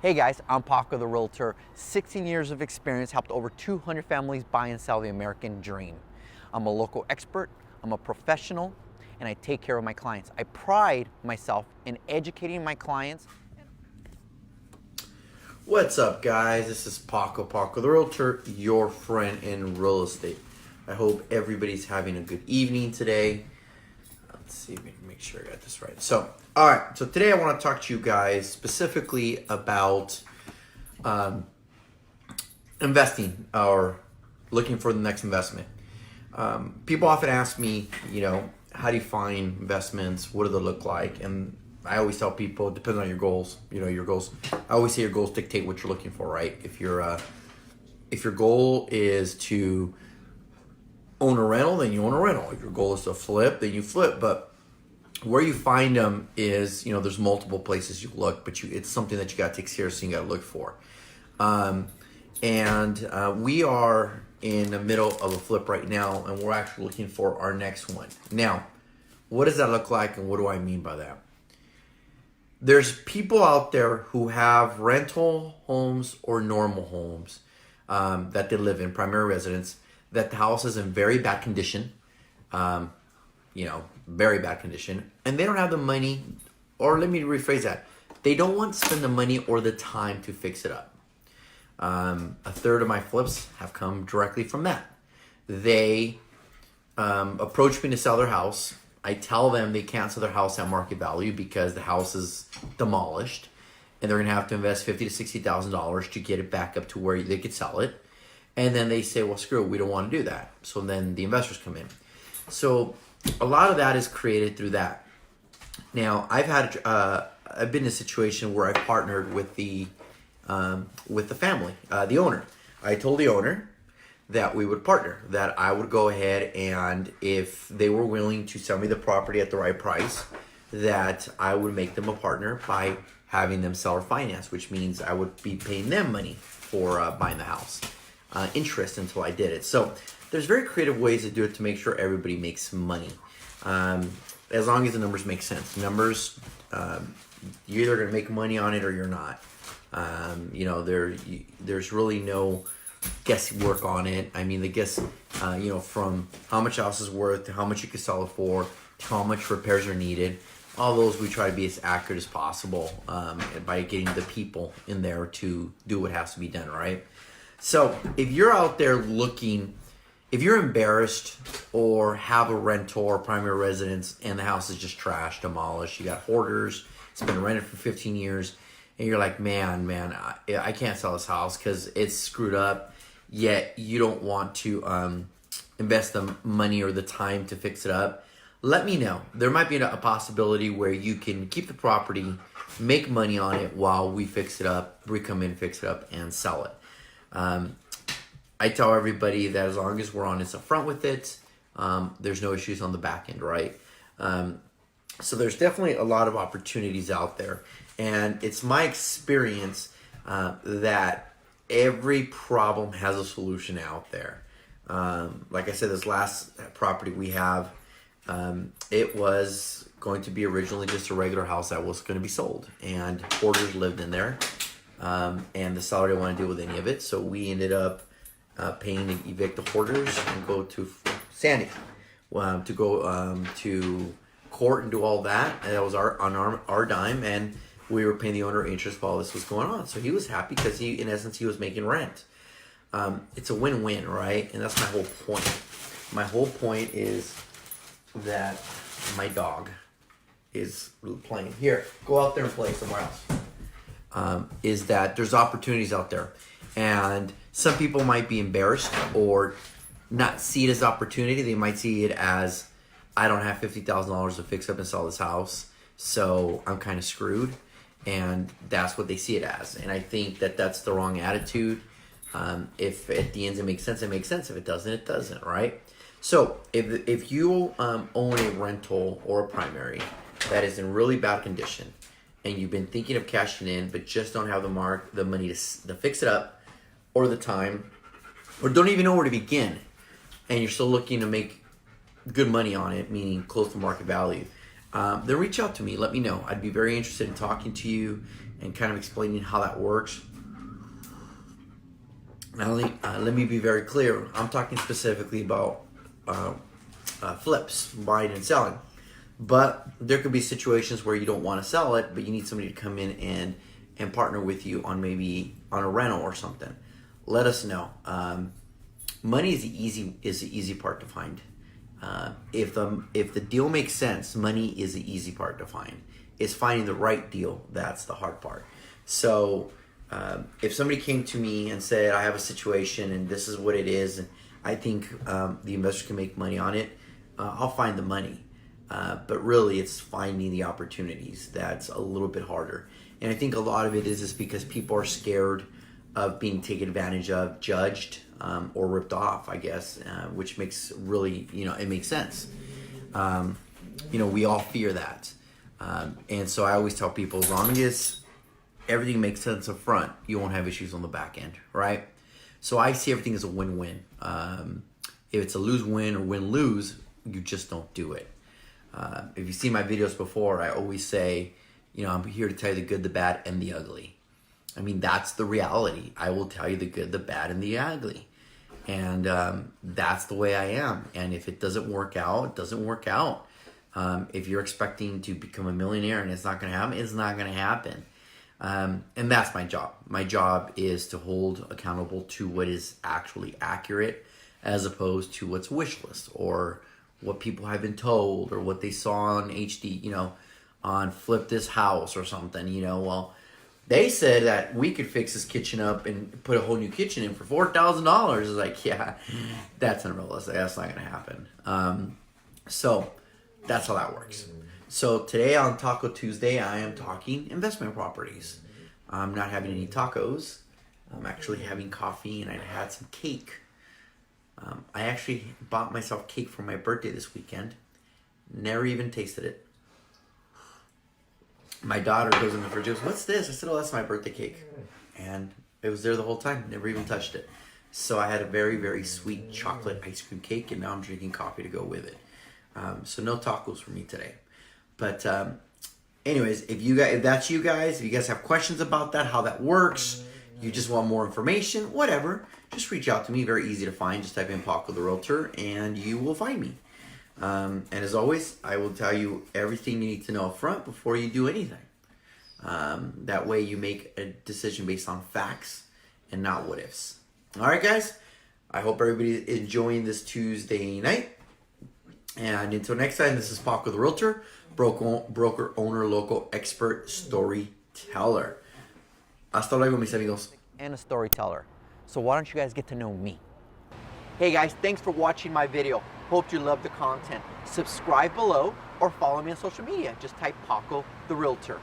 Hey guys, I'm Paco the Realtor. 16 years of experience, helped over 200 families buy and sell the American dream. I'm a local expert, I'm a professional, and I take care of my clients. I pride myself in educating my clients. What's up, guys? This is Paco the Realtor, your friend in real estate. I hope everybody's having a good evening today. Let's see, make sure I got this right. All right. So today I want to talk to you guys specifically about investing or looking for the next investment. People often ask me, how do you find investments? What do they look like? And I always tell people, it depends on your goals. Your goals. I always say your goals dictate what you're looking for, right? If your goal is to own a rental, then you own a rental. If your goal is to flip, then you flip. But where you find them is, there's multiple places you look, but it's something that you got to take seriously and you got to look for. We are in the middle of a flip right now, and we're actually looking for our next one. Now, what does that look like, and what do I mean by that? There's people out there who have rental homes or normal homes that they live in, primary residence, that the house is in very bad condition, very bad condition, and they don't have the money, or let me rephrase that, they don't want to spend the money or the time to fix it up. A third of my flips have come directly from that. They approach me to sell their house. I tell them they can't sell their house at market value because the house is demolished, and they're gonna have to invest $50,000 to $60,000 to get it back up to where they could sell it. And then they say, well, screw it, we don't want to do that. So then the investors come in. So a lot of that is created through that. Now, I've been in a situation where I partnered with the family, the owner. I told the owner that we would partner, that I would go ahead, and if they were willing to sell me the property at the right price, that I would make them a partner by having them sell or finance, which means I would be paying them money for buying the house, interest until I did it. So there's very creative ways to do it to make sure everybody makes money, as long as the numbers make sense. Numbers, you're either going to make money on it or you're not. There's really no guesswork on it. I mean, the guess, from how much the house is worth to how much you can sell it for, to how much repairs are needed. All those we try to be as accurate as possible by getting the people in there to do what has to be done, right? So if you're out there looking, if you're embarrassed or have a rental or primary residence and the house is just trashed, demolished, you got hoarders, it's been rented for 15 years, and you're like, man, I can't sell this house because it's screwed up, yet you don't want to invest the money or the time to fix it up, let me know. There might be a possibility where you can keep the property, make money on it while we fix it up, we come in, fix it up, and sell it. I tell everybody that as long as we're honest up front with it, there's no issues on the back end, right? So there's definitely a lot of opportunities out there. And it's my experience that every problem has a solution out there. Like I said, this last property we have, it was going to be originally just a regular house that was going to be sold. And hoarders lived in there. And the seller didn't want to deal with any of it. So we ended up paying to evict the hoarders and go to Sandy, to go to court and do all that. And that was our dime. And we were paying the owner interest while this was going on. So he was happy because in essence, he was making rent. It's a win-win, right? And that's my whole point. My whole point is that my dog is playing. Here, go out there and play somewhere else. Is that there's opportunities out there. And some people might be embarrassed or not see it as opportunity. They might see it as, I don't have $50,000 to fix up and sell this house, so I'm kind of screwed. And that's what they see it as. And I think that that's the wrong attitude. If at the end it makes sense, it makes sense. If it doesn't, it doesn't, right? So if you own a rental or a primary that is in really bad condition, and you've been thinking of cashing in, but just don't have the money to fix it up, or the time, or don't even know where to begin, and you're still looking to make good money on it, meaning close to market value, then reach out to me. Let me know. I'd be very interested in talking to you and kind of explaining how that works. Now, let me be very clear. I'm talking specifically about flips, buying and selling. But there could be situations where you don't want to sell it, but you need somebody to come in and partner with you on maybe on a rental or something. Let us know. Money is the easy part to find. If the deal makes sense, money is the easy part to find. It's finding the right deal that's the hard part. So if somebody came to me and said, I have a situation and this is what it is, and I think the investor can make money on it, I'll find the money. But really, it's finding the opportunities that's a little bit harder. And I think a lot of it is because people are scared of being taken advantage of, judged, or ripped off, I guess, which makes really, it makes sense. We all fear that. And so I always tell people, as long as everything makes sense up front, you won't have issues on the back end, right? So I see everything as a win-win. If it's a lose-win or win-lose, you just don't do it. If you see my videos before, I always say, I'm here to tell you the good, the bad, and the ugly. I mean, that's the reality. I will tell you the good, the bad, and the ugly. And that's the way I am. And if it doesn't work out, it doesn't work out. If you're expecting to become a millionaire and it's not going to happen, it's not going to happen. And that's my job. My job is to hold accountable to what is actually accurate as opposed to what's wish list or what people have been told or what they saw on HD, on Flip This House or something, well, they said that we could fix this kitchen up and put a whole new kitchen in for $4,000. It's like, yeah, that's unrealistic. That's not going to happen. So that's how that works. So today on Taco Tuesday, I am talking investment properties. I'm not having any tacos. I'm actually having coffee and I had some cake. I actually bought myself cake for my birthday this weekend. Never even tasted it. My daughter goes in the fridge and goes, what's this? I said, oh, that's my birthday cake. And it was there the whole time. Never even touched it. So I had a very, very sweet chocolate ice cream cake, and now I'm drinking coffee to go with it. So no tacos for me today. But anyways, if that's you guys, if you guys have questions about that, how that works, you just want more information, whatever, just reach out to me. Very easy to find. Just type in Paco the Realtor and you will find me. And as always, I will tell you everything you need to know up front before you do anything. That way you make a decision based on facts and not what ifs. All right, guys. I hope everybody's enjoying this Tuesday night. And until next time, this is Paco the Realtor, broker, owner, local expert, storyteller. Hasta luego, mis amigos. And a storyteller. So why don't you guys get to know me? Hey guys, thanks for watching my video. Hope you love the content. Subscribe below or follow me on social media. Just type Paco the Realtor.